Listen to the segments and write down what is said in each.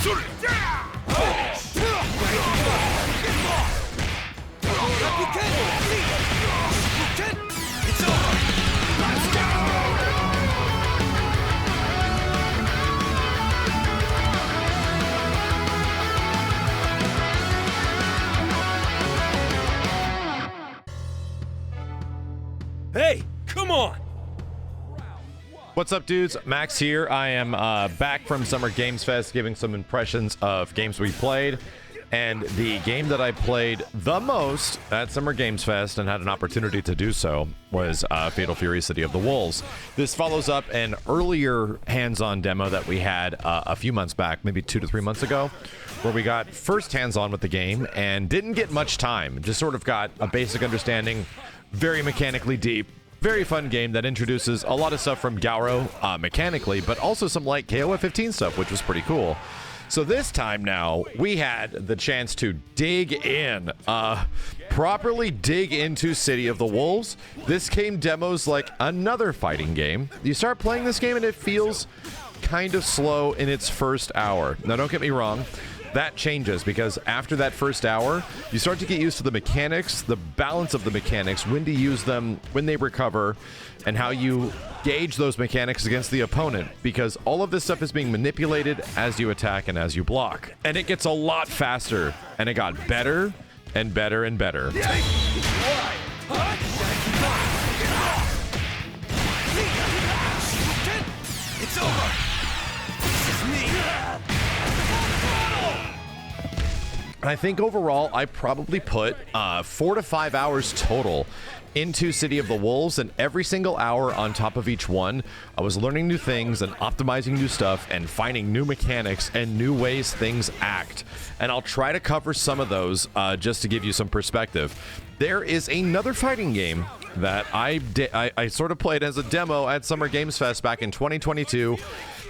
It's over! Let's go! Hey, come on! What's up, dudes? Max here. I am back from Summer Games Fest, giving some impressions of games we played. And the game that I played the most at Summer Games Fest and had an opportunity to do so was Fatal Fury City of the Wolves. This follows up an earlier hands-on demo that we had a few months back, maybe 2 to 3 months ago, where we got first hands-on with the game and didn't get much time. Just sort of got a basic understanding, very mechanically deep, very fun game that introduces a lot of stuff from Gauro mechanically, but also some like KOF 15 stuff, which was pretty cool. So this time now, we had the chance to dig in, properly dig into City of the Wolves. This game demos like another fighting game. You start playing this game and it feels kind of slow in its first hour. Now, don't get me wrong. That changes because after that first hour, you start to get used to the mechanics, the balance of the mechanics, when to use them, when they recover, and how you gauge those mechanics against the opponent, because all of this stuff is being manipulated as you attack and as you block. And it gets a lot faster, and it got better and better and better. It's over! This is me! I think overall, I probably put 4 to 5 hours total into City of the Wolves, and every single hour on top of each one, I was learning new things and optimizing new stuff and finding new mechanics and new ways things act. And I'll try to cover some of those just to give you some perspective. There is another fighting game that I sort of played as a demo at Summer Games Fest back in 2022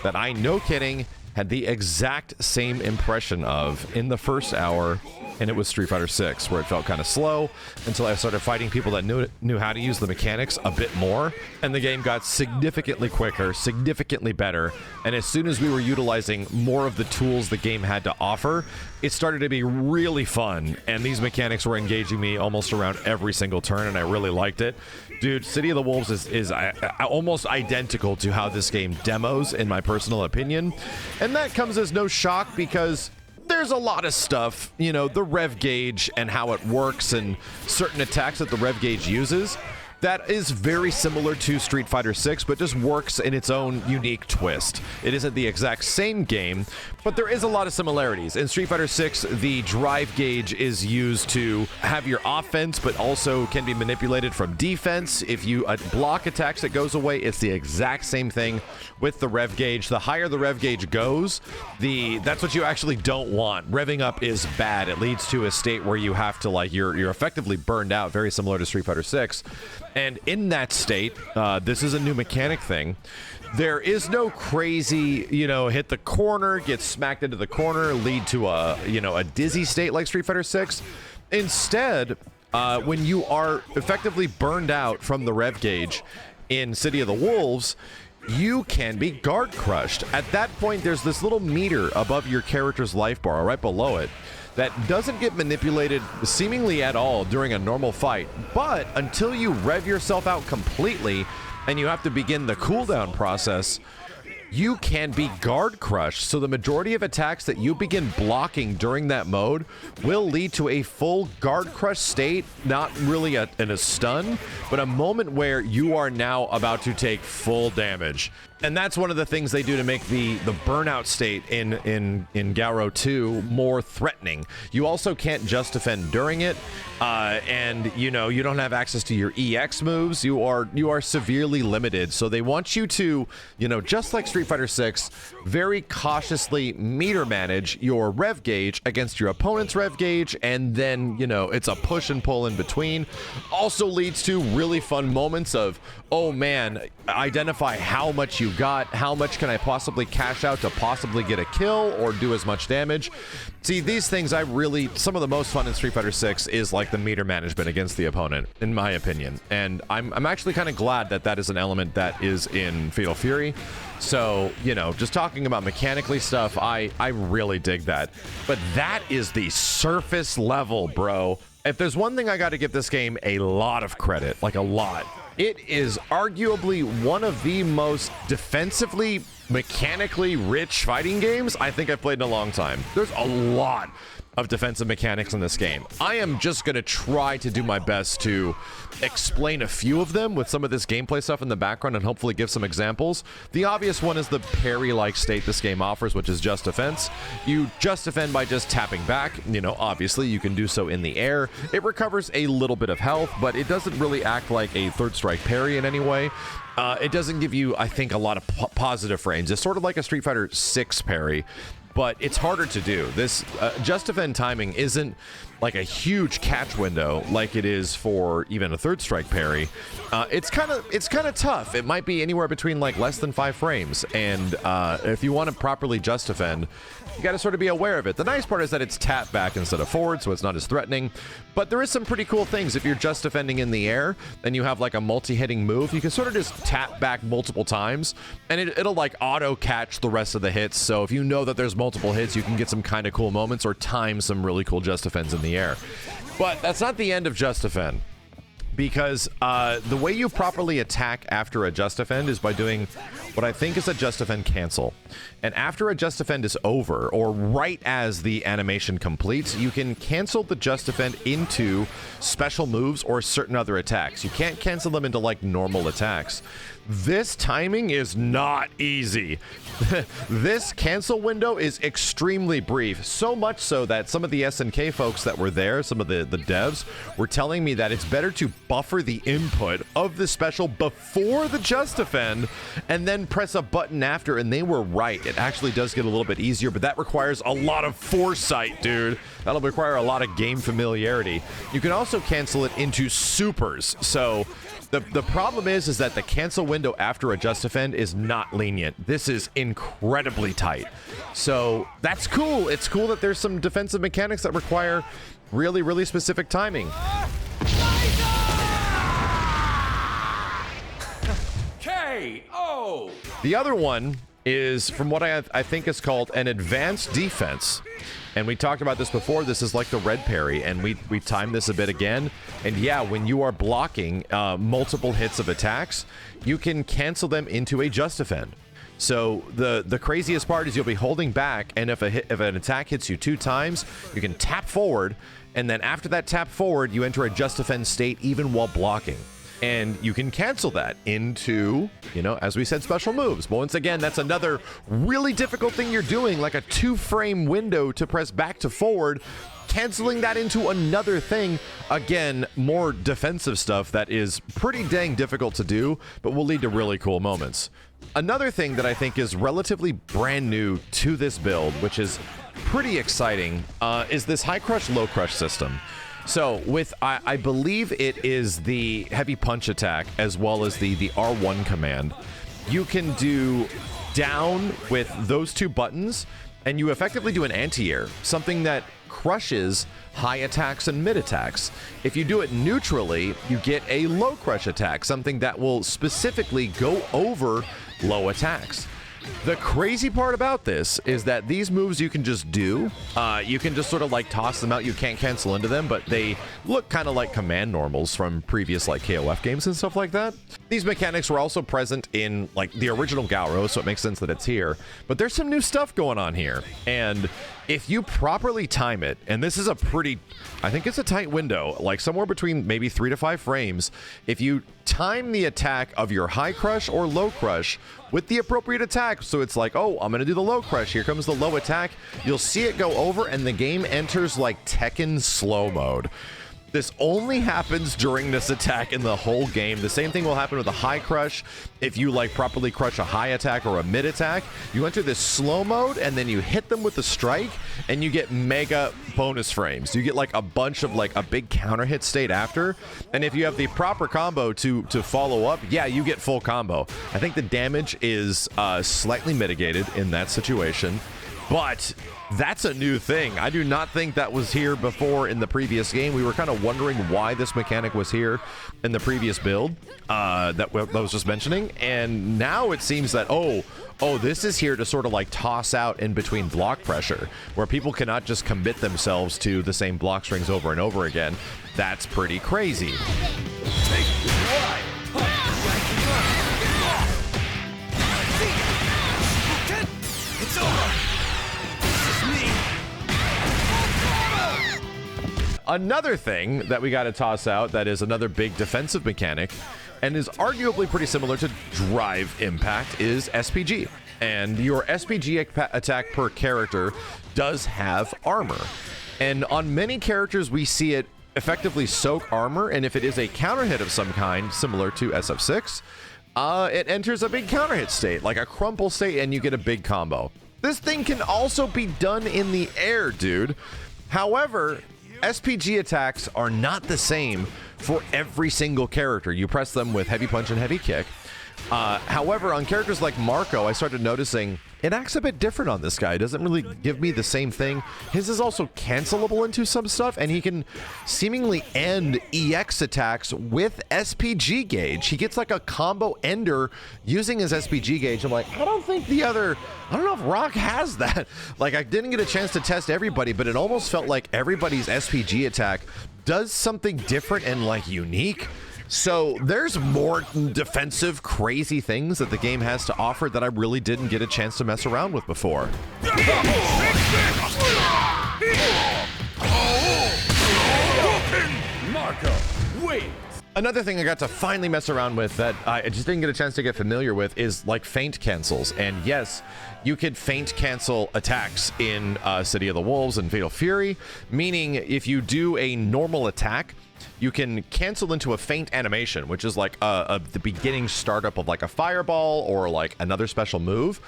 that I, no kidding, had the exact same impression of in the first hour, and it was Street Fighter 6, where it felt kind of slow until I started fighting people that knew how to use the mechanics a bit more, and the game got significantly quicker, significantly better, and as soon as we were utilizing more of the tools the game had to offer, it started to be really fun, and these mechanics were engaging me almost around every single turn, and I really liked it. Dude, City of the Wolves is almost identical to how this game demos, in my personal opinion. And that comes as no shock because there's a lot of stuff, you know, the rev gauge and how it works and certain attacks that the rev gauge uses. That is very similar to Street Fighter 6, but just works in its own unique twist. It isn't the exact same game, but there is a lot of similarities. In Street Fighter 6, the drive gauge is used to have your offense, but also can be manipulated from defense. If you block attacks, it goes away. It's the exact same thing with the rev gauge. The higher the rev gauge goes, that's what you actually don't want. Revving up is bad. It leads to a state where you have to, like, you're effectively burned out, very similar to Street Fighter 6. And in that state, this is a new mechanic thing. There is no crazy, hit the corner, get smacked into the corner, lead to a dizzy state like Street Fighter 6. Instead, when you are effectively burned out from the rev gauge in City of the Wolves, you can be guard crushed. At that point, there's this little meter above your character's life bar, right below it, that doesn't get manipulated seemingly at all during a normal fight. But until you rev yourself out completely and you have to begin the cooldown process, you can be guard crushed. So the majority of attacks that you begin blocking during that mode will lead to a full guard crush state, not really in a stun, but a moment where you are now about to take full damage. And that's one of the things they do to make the burnout state in Gauro 2 more threatening. You also can't just defend during it, and you don't have access to your EX moves. You are severely limited. So they want you to, just like Street Fighter 6, very cautiously meter manage your rev gauge against your opponent's rev gauge, and then it's a push and pull in between. Also leads to really fun moments of, oh man, identify how much you you got? How much can I possibly cash out to possibly get a kill or do as much damage? See, these things some of the most fun in Street Fighter 6 is like the meter management against the opponent, in my opinion. And I'm actually kind of glad that that is an element that is in Fatal Fury. So, you know, just talking about mechanically stuff, I really dig that. But that is the surface level, bro. If there's one thing I got to give this game a lot of credit, like a lot, it is arguably one of the most defensively, mechanically rich fighting games I think I've played in a long time. There's a lot of defensive mechanics in this game. I am just going to try to do my best to explain a few of them with some of this gameplay stuff in the background and hopefully give some examples. The obvious one is the parry-like state this game offers, which is just defense. You just defend by just tapping back. You know, obviously you can do so in the air. It recovers a little bit of health, but it doesn't really act like a third strike parry in any way. It doesn't give you, I think, a lot of positive frames. It's sort of like a Street Fighter 6 parry, but it's harder to do. This just defend timing isn't like a huge catch window like it is for even a third strike parry. It's kind of tough. It might be anywhere between like less than 5 frames, and if you want to properly just defend, you got to sort of be aware of it. The nice part is that it's tap back instead of forward, so it's not as threatening. But there is some pretty cool things. If you're just defending in the air, then you have like a multi-hitting move. You can sort of just tap back multiple times, and it'll like auto-catch the rest of the hits. So if you know that there's multiple hits, you can get some kind of cool moments or time some really cool just defends in the air. But that's not the end of just defend, because the way you properly attack after a just defend is by doing what I think is a just defend cancel. And after a just defend is over, or right as the animation completes, you can cancel the just defend into special moves or certain other attacks. You can't cancel them into like normal attacks. This timing is not easy. This cancel window is extremely brief, so much so that some of the SNK folks that were there, some of the devs, were telling me that it's better to buffer the input of the special before the just defend and then press a button after, and they were right. It actually does get a little bit easier, but that requires a lot of foresight, dude. That'll require a lot of game familiarity. You can also cancel it into supers, so the problem is that the cancel window after a just defend is not lenient. This is incredibly tight. So that's cool. It's cool that there's some defensive mechanics that require really, really specific timing. K.O. The other one is from what I think is called an advanced defense. And we talked about this before. This is like the red parry, and we timed this a bit again. And yeah, when you are blocking multiple hits of attacks, you can cancel them into a just defend. So the craziest part is you'll be holding back, and if an attack hits you 2 times, you can tap forward, and then after that tap forward, you enter a just defend state even while blocking. And you can cancel that into, you know, as we said, special moves. But once again, that's another really difficult thing you're doing, like a 2-frame window to press back to forward. Canceling that into another thing, again, more defensive stuff that is pretty dang difficult to do, but will lead to really cool moments. Another thing that I think is relatively brand new to this build, which is pretty exciting, is this high crush, low crush system. So with, I believe it is the heavy punch attack as well as the R1 command, you can do down with those 2 buttons, and you effectively do an anti-air, something that crushes high attacks and mid attacks. If you do it neutrally, you get a low crush attack, something that will specifically go over low attacks. The crazy part about this is that these moves you can just do. You can just sort of like toss them out. You can't cancel into them, but they look kind of like command normals from previous like KOF games and stuff like that. These mechanics were also present in like the original Gauro, so it makes sense that it's here. But there's some new stuff going on here. And if you properly time it, and this is a pretty, I think it's a tight window, like somewhere between maybe 3 to 5 frames, if you time the attack of your high crush or low crush with the appropriate attack, so it's like, oh, I'm gonna do the low crush, here comes the low attack, you'll see it go over and the game enters like Tekken slow mode. This only happens during this attack in the whole game. The same thing will happen with a high crush. If you like properly crush a high attack or a mid attack, you enter this slow mode and then you hit them with the strike and you get mega bonus frames. You get like a bunch of like a big counter hit state after. And if you have the proper combo to follow up, yeah, you get full combo. I think the damage is slightly mitigated in that situation. But that's a new thing. I do not think that was here before in the previous game. We were kind of wondering why this mechanic was here in the previous build that I was just mentioning. And now it seems that, oh, this is here to sort of like toss out in between block pressure, where people cannot just commit themselves to the same block strings over and over again. That's pretty crazy. It's over. Another thing that we got to toss out that is another big defensive mechanic and is arguably pretty similar to Drive Impact is SPG. And your SPG attack per character does have armor. And on many characters, we see it effectively soak armor. And if it is a counter hit of some kind, similar to SF6, it enters a big counter hit state, like a crumple state, and you get a big combo. This thing can also be done in the air, dude. However, SPG attacks are not the same for every single character. You press them with heavy punch and heavy kick. However, on characters like Marco, I started noticing it acts a bit different on this guy. It doesn't really give me the same thing. His is also cancelable into some stuff, and he can seemingly end EX attacks with SPG gauge. He gets like a combo ender using his SPG gauge. I'm like, I don't know if Rock has that. Like, I didn't get a chance to test everybody, but it almost felt like everybody's SPG attack does something different and like unique. So there's more defensive, crazy things that the game has to offer that I really didn't get a chance to mess around with before. Marco, wait. Another thing I got to finally mess around with that I just didn't get a chance to get familiar with is like feint cancels. And yes, you could feint cancel attacks in City of the Wolves and Fatal Fury, meaning if you do a normal attack, you can cancel into a feint animation, which is like the beginning startup of like a fireball or like another special move,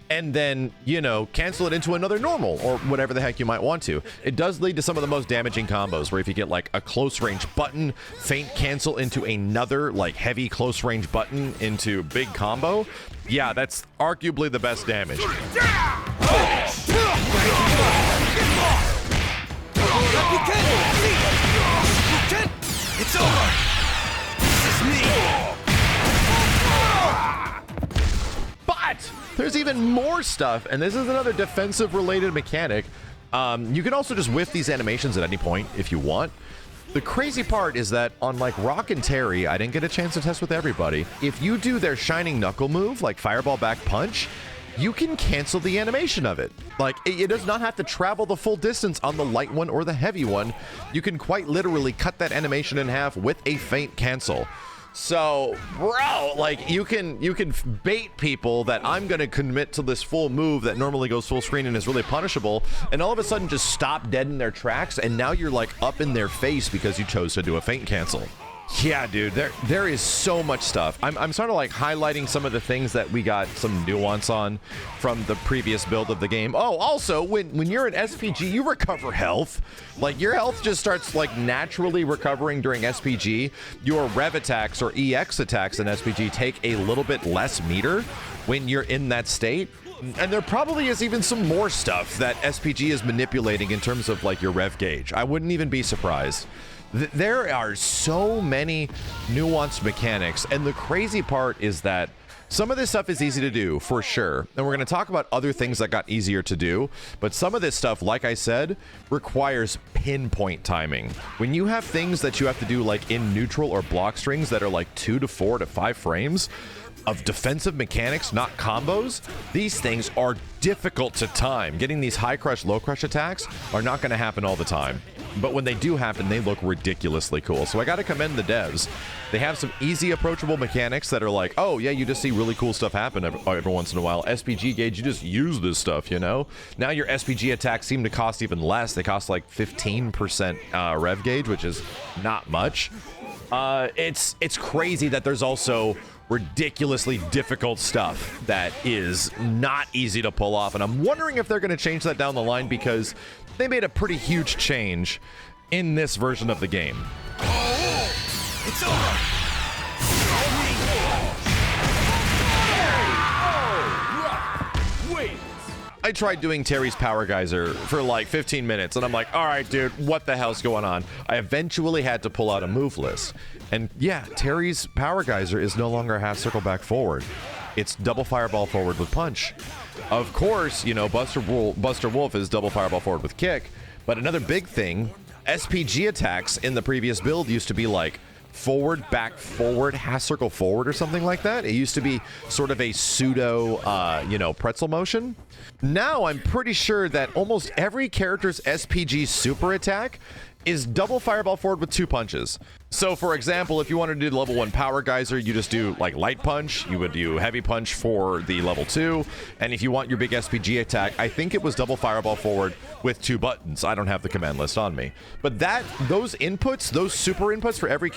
and then, you know, cancel it into another normal or whatever the heck you might want to. It does lead to some of the most damaging combos, where if you get like a close range button, feint cancel into another like heavy close range button into big combo, yeah, that's arguably the best damage. It's over. This is me. But there's even more stuff, and this is another defensive related mechanic. You can also just whiff these animations at any point if you want. The crazy part is that on like Rock and Terry, I didn't get a chance to test with everybody. If you do their Shining Knuckle move, like Fireball Back Punch, you can cancel the animation of it. Like, it does not have to travel the full distance on the light one or the heavy one. You can quite literally cut that animation in half with a feint cancel. So, bro, like, you can bait people that I'm gonna commit to this full move that normally goes full screen and is really punishable, and all of a sudden just stop dead in their tracks, and now you're like up in their face because you chose to do a feint cancel. Yeah, dude, there is so much stuff. I'm sort of like highlighting some of the things that we got some nuance on from the previous build of the game. Oh, also, when you're an SPG, you recover health. Like, your health just starts like naturally recovering during SPG. Your rev attacks or EX attacks in SPG take a little bit less meter when you're in that state. And there probably is even some more stuff that SPG is manipulating in terms of like your rev gauge. I wouldn't even be surprised. There are so many nuanced mechanics, and the crazy part is that some of this stuff is easy to do, for sure. And we're going to talk about other things that got easier to do, but some of this stuff, like I said, requires pinpoint timing. When you have things that you have to do like in neutral or block strings that are like 2 to 4 to 5 frames of defensive mechanics, not combos, these things are difficult to time. Getting these high crush, low crush attacks are not going to happen all the time. but when they do happen, they look ridiculously cool. So I got to commend the devs. They have some easy, approachable mechanics that are like, oh yeah, you just see really cool stuff happen every once in a while. SPG gauge, you just use this stuff, you know? Now your SPG attacks seem to cost even less. They cost like 15% rev gauge, which is not much. It's crazy that there's also ridiculously difficult stuff that is not easy to pull off, and I'm wondering if they're going to change that down the line, because they made a pretty huge change in this version of the game. Oh, it's over. Wait. I tried doing Terry's Power Geyser for like 15 minutes, and I'm like, all right, dude, what the hell's going on? I eventually had to pull out a move list. And yeah, Terry's Power Geyser is no longer half circle back forward. It's double fireball forward with punch. Of course, you know, Buster Wolf is double fireball forward with kick. But another big thing, SPG attacks in the previous build used to be like forward, back, forward, half circle forward or something like that. It used to be sort of a pseudo, you know, pretzel motion. Now I'm pretty sure that almost every character's SPG super attack is double fireball forward with 2 punches. So for example, if you wanted to do the level 1 Power Geyser, you just do like light punch, you would do heavy punch for the level 2, and if you want your big SPG attack, I think it was double fireball forward with 2 buttons. I don't have the command list on me. But those inputs, those super inputs for every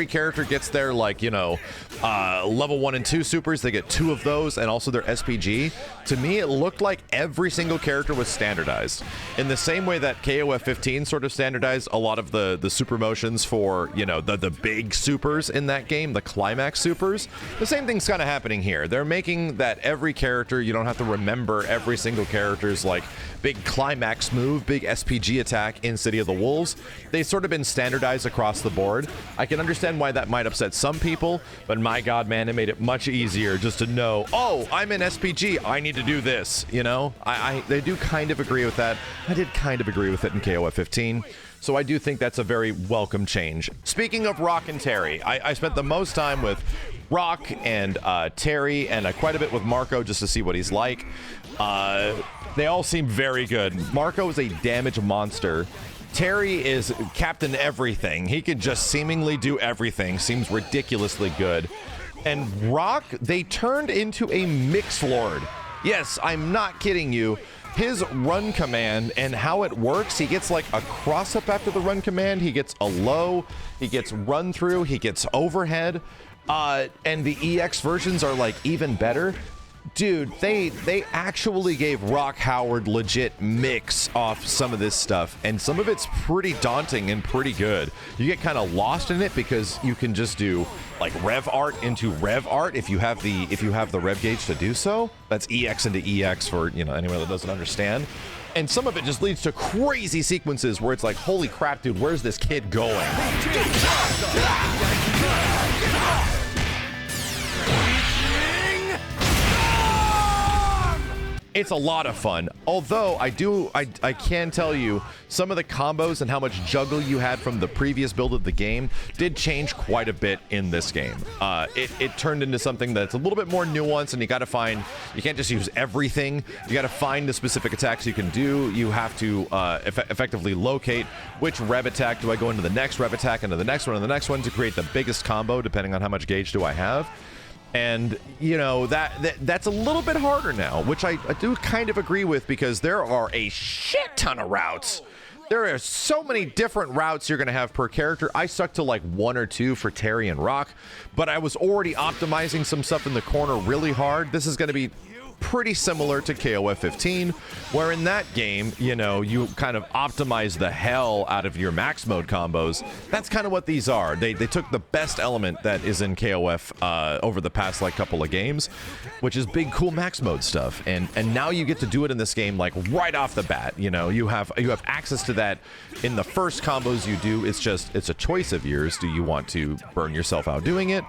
character gets their, like, you know, level 1 and 2 supers, they get 2 of those, and also their SPG. To me, it looked like every single character was standardized. In the same way that KOF 15 sort of standardized a lot of the super motions for, you know, the big supers in that game, the climax supers. The same thing's kind of happening here. They're making that every character, you don't have to remember every single character's like big climax move, big SPG attack in City of the Wolves. They've sort of been standardized across the board. I can understand why that might upset some people, but my god, man, it made it much easier just to know, oh, I'm in SPG, I need to do this, you know? They do kind of agree with that. I did kind of agree with it in KOF 15. So I do think that's a very welcome change. Speaking of Rock and Terry, I spent the most time with Rock and Terry, and quite a bit with Marco just to see what he's like. They all seem very good. Marco is a damage monster. Terry is Captain Everything. He can just seemingly do everything. Seems ridiculously good. And Rock, they turned into a Mix Lord. Yes, I'm not kidding you. His run command and how it works, he gets like a cross up after the run command, he gets a low, he gets run through, he gets overhead, and the EX versions are like even better. Dude, they actually gave Rock Howard legit mix off some of this stuff, and some of it's pretty daunting and pretty good. You get kind of lost in it because you can just do like rev art into rev art if you have the rev gauge to do so. That's EX into EX for, you know, anyone that doesn't understand. And some of it just leads to crazy sequences where it's like, holy crap, dude, where's this kid going? It's a lot of fun. Although I can tell you some of the combos and how much juggle you had from the previous build of the game did change quite a bit in this game. It turned into something that's a little bit more nuanced, and you can't just use everything. You got to find the specific attacks you can do. You have to effectively locate which rev attack do I go into the next rev attack, into the next one, and the next one to create the biggest combo depending on how much gauge do I have. And, you know, that's a little bit harder now, which I do kind of agree with, because there are a shit ton of routes. There are so many different routes you're going to have per character. I stuck to like 1 or 2 for Terry and Rock, but I was already optimizing some stuff in the corner really hard. This is going to be pretty similar to KOF 15, where in that game, you know, you kind of optimize the hell out of your max mode combos. That's kind of what these are. They took the best element that is in KOF over the past like couple of games, which is big cool max mode stuff, and now you get to do it in this game like right off the bat. You know, you have access to that in the first combos you do. It's a choice of yours. Do you want to burn yourself out doing it,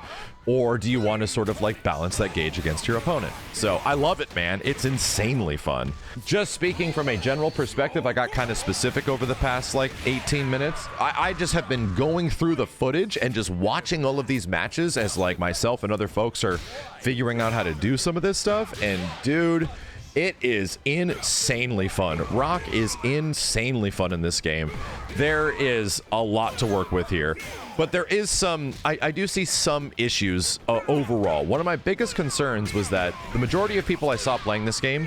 or do you want to sort of like balance that gauge against your opponent? So I love it, man. It's insanely fun. Just speaking from a general perspective, I got kind of specific over the past like 18 minutes. I just have been going through the footage and just watching all of these matches as like myself and other folks are figuring out how to do some of this stuff. And dude, It is insanely fun. Rock is insanely fun in this game. There is a lot to work with here, but there is some, I do see some issues overall. One of my biggest concerns was that the majority of people I saw playing this game,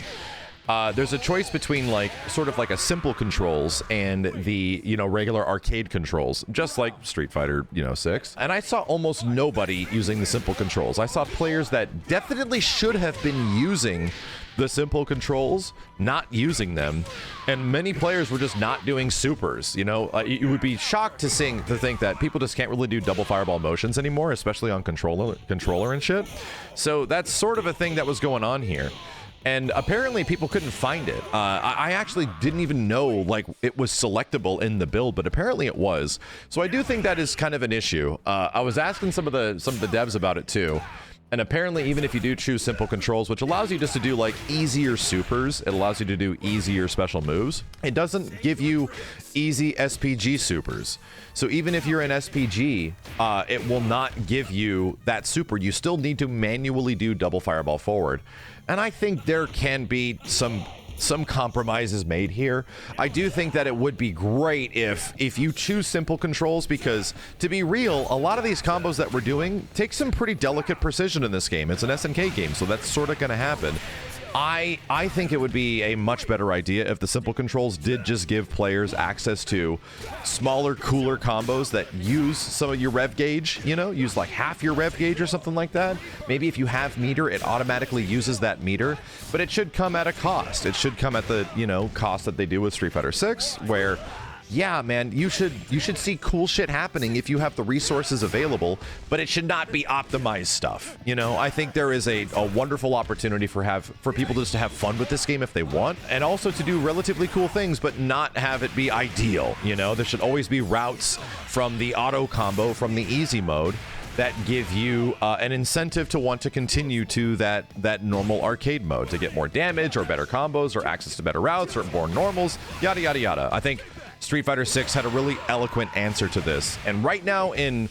there's a choice between like sort of like a simple controls and the, you know, regular arcade controls, just like Street Fighter, you know, 6. And I saw almost nobody using the simple controls. I saw players that definitely should have been using the simple controls, not using them, and many players were just not doing supers. You know, you would be shocked to think that people just can't really do double fireball motions anymore, especially on controller and shit. So that's sort of a thing that was going on here. And apparently people couldn't find it. I actually didn't even know like it was selectable in the build, but apparently it was. So I do think that is kind of an issue. I was asking some of the devs about it too. And apparently, even if you do choose simple controls, which allows you just to do like easier supers, it allows you to do easier special moves. It doesn't give you easy SPG supers. So even if you're an SPG, it will not give you that super. You still need to manually do double fireball forward. And I think there can be some compromises made here. I do think that it would be great if you choose simple controls, because to be real, a lot of these combos that we're doing take some pretty delicate precision in this game. It's an SNK game, so that's sort of going to happen. I think it would be a much better idea if the simple controls did just give players access to smaller, cooler combos that use some of your rev gauge, you know, use like half your rev gauge or something like that. Maybe if you have meter, it automatically uses that meter, but it should come at a cost. It should come at the, you know, cost that they do with Street Fighter 6, where yeah, man, you should see cool shit happening if you have the resources available, but it should not be optimized stuff. You know, I think there is a wonderful opportunity for people just to have fun with this game if they want, and also to do relatively cool things, but not have it be ideal. You know, there should always be routes from the auto combo, from the easy mode, that give you an incentive to want to continue to that normal arcade mode to get more damage or better combos or access to better routes or more normals, yada yada yada. I think Street Fighter 6 had a really eloquent answer to this, and right now in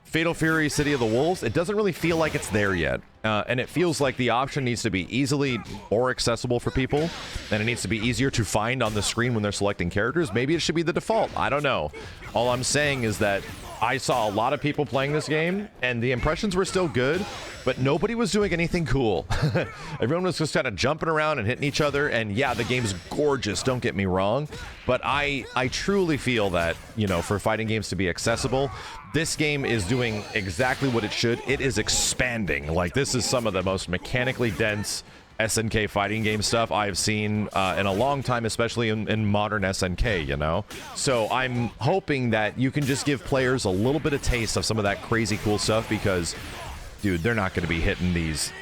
Fatal Fury City of the Wolves, it doesn't really feel like it's there yet, and it feels like the option needs to be easily more accessible for people, and it needs to be easier to find on the screen when they're selecting characters. Maybe it should be the default. I don't know. All I'm saying is that I saw a lot of people playing this game, and the impressions were still good, but nobody was doing anything cool. Everyone was just kind of jumping around and hitting each other, and yeah, the game's gorgeous, don't get me wrong, but I truly feel that, you know, for fighting games to be accessible, this game is doing exactly what it should. It is expanding. Like, this is some of the most mechanically dense SNK fighting game stuff I've seen in a long time, especially in modern SNK, you know? So I'm hoping that you can just give players a little bit of taste of some of that crazy cool stuff, because, dude, they're not going to be hitting these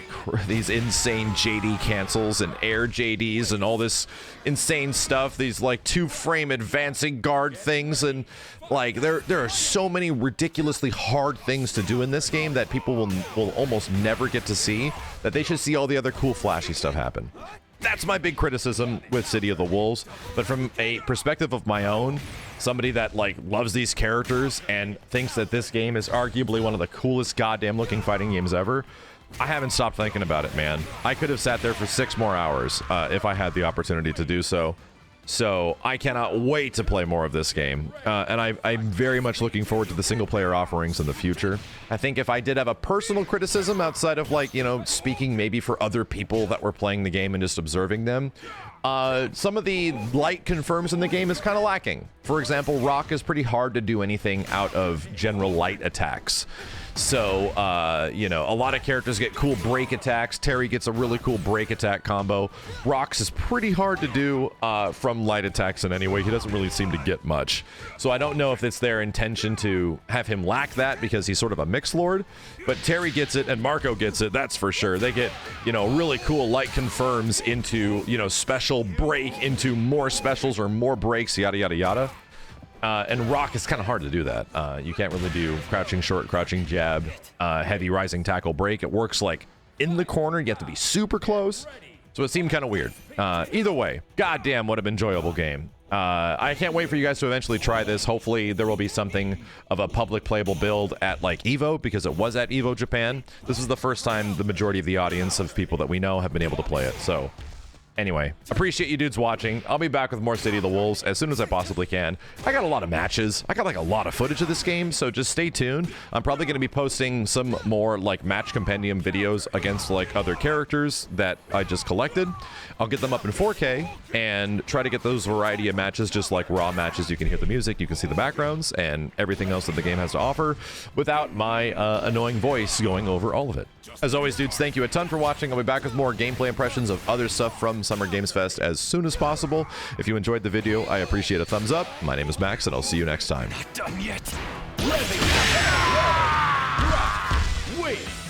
insane JD cancels and air JDs and all this insane stuff, these like 2-frame advancing guard things, and like there are so many ridiculously hard things to do in this game that people will almost never get to see, that they should see all the other cool flashy stuff happen. That's my big criticism with City of the Wolves. But from a perspective of my own, somebody that like loves these characters and thinks that this game is arguably one of the coolest goddamn looking fighting games ever, I haven't stopped thinking about it, man. I could have sat there for 6 more hours if I had the opportunity to do so. So I cannot wait to play more of this game. And I'm very much looking forward to the single-player offerings in the future. I think if I did have a personal criticism outside of, like, you know, speaking maybe for other people that were playing the game and just observing them, some of the light confirms in the game is kind of lacking. For example, Rock is pretty hard to do anything out of general light attacks. So, you know, a lot of characters get cool break attacks. Terry gets a really cool break attack combo. Rox is pretty hard to do from light attacks in any way. He doesn't really seem to get much. So I don't know if it's their intention to have him lack that because he's sort of a mix lord. But Terry gets it and Marco gets it, that's for sure. They get, you know, really cool light confirms into, you know, special break into more specials or more breaks, yada, yada, yada. And Rock is kind of hard to do that. You can't really do crouching short, crouching jab, heavy rising tackle break. It works like in the corner. You have to be super close. So it seemed kind of weird. Either way, goddamn, what an enjoyable game. I can't wait for you guys to eventually try this. Hopefully there will be something of a public playable build at like EVO, because it was at EVO Japan. This is the first time the majority of the audience of people that we know have been able to play it. So Anyway, appreciate you dudes watching. I'll be back with more City of the Wolves as soon as I possibly can. I got a lot of matches. I got like a lot of footage of this game, so just stay tuned. I'm probably going to be posting some more like match compendium videos against like other characters that I just collected. I'll get them up in 4K and try to get those variety of matches, just like raw matches. You can hear the music, you can see the backgrounds, and everything else that the game has to offer without my annoying voice going over all of it. As always, dudes, thank you a ton for watching. I'll be back with more gameplay impressions of other stuff from Summer Games Fest as soon as possible. If you enjoyed the video, I appreciate a thumbs up. My name is Max, and I'll see you next time. Not done yet. Wait.